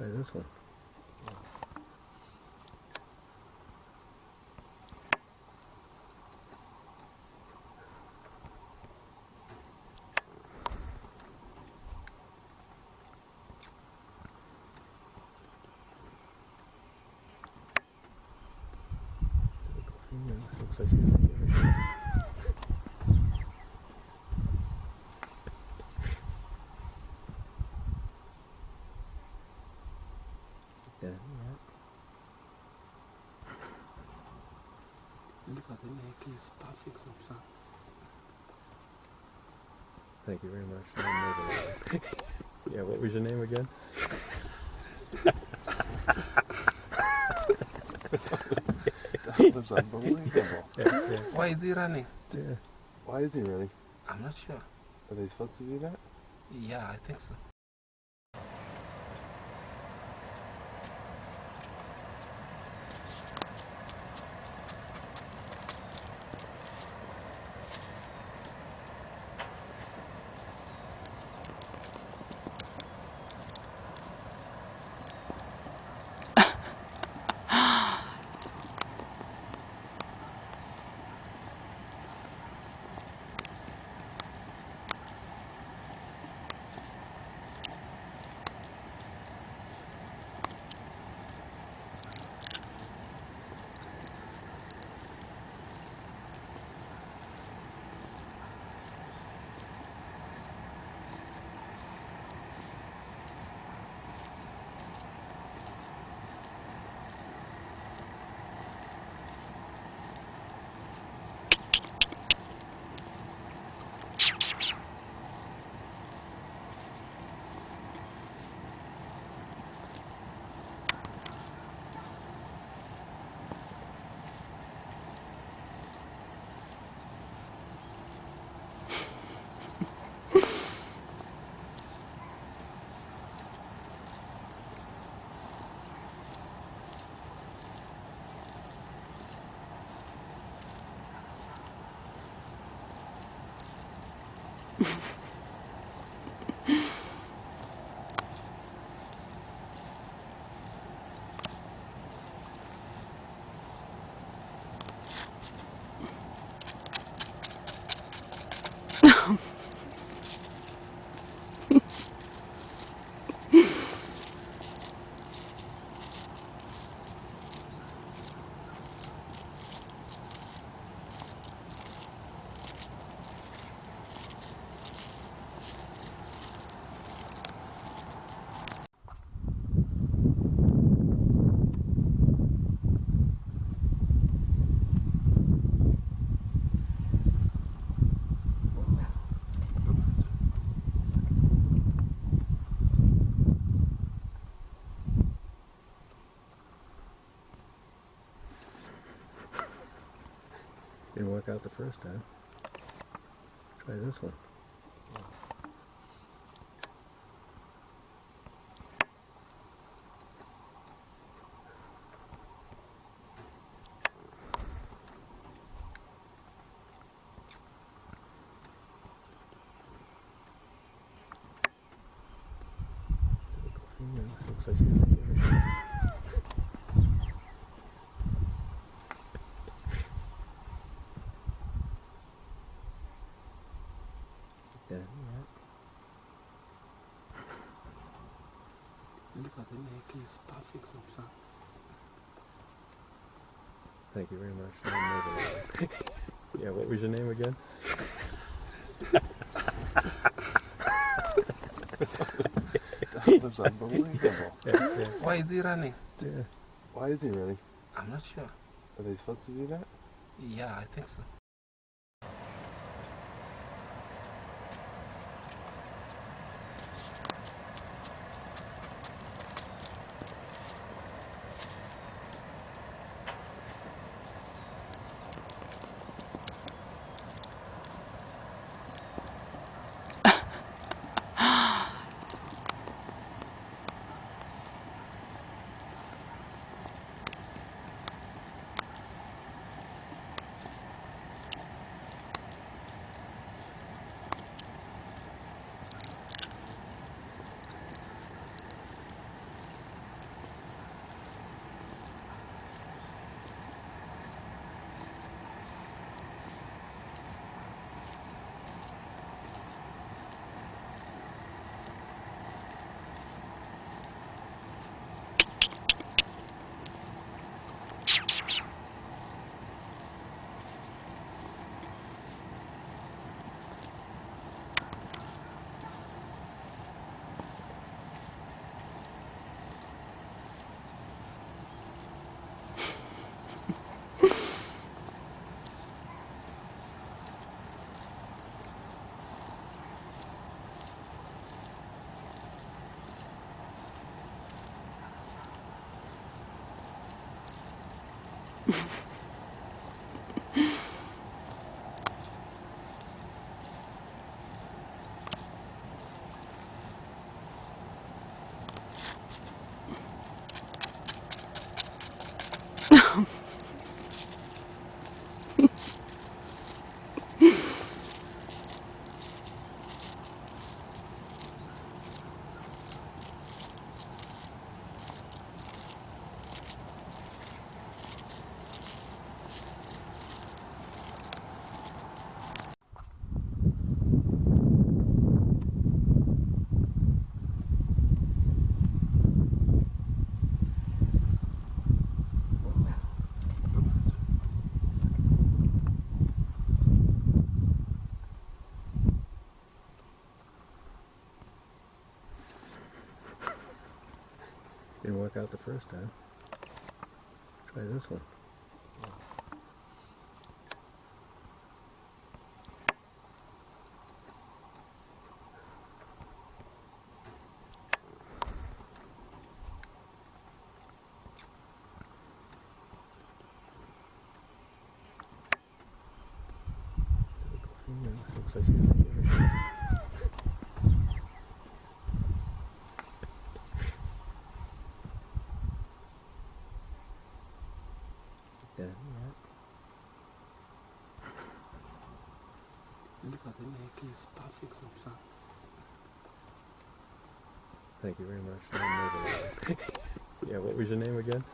Try this one. Yeah. Yeah, looks like she doesn't give a shit. Okay. Ja. Liever René Spafik som psa. Thank you very much. No murder. Yeah, what was your name again? That was unbelievable. Yeah. Why is he running? Yeah. Why is he running? I'm not sure. Are they supposed to do that? Yeah, I think so. Didn't work out the first time. Try this one. Yeah. Yeah, looks like she doesn't give a shit. Okay. Ja. Liever René Spafik som psa. Thank you very much. No murder. Yeah, what was your name again? That was unbelievable. Yeah. Why is he running? Yeah. Why is he running? I'm not sure. Are they supposed to do that? Yeah, I think so. first time. Try this one. Looks like he's yeah. Look at the neck, it's perfect som sagt. Thank you very much. Yeah, what was your name again?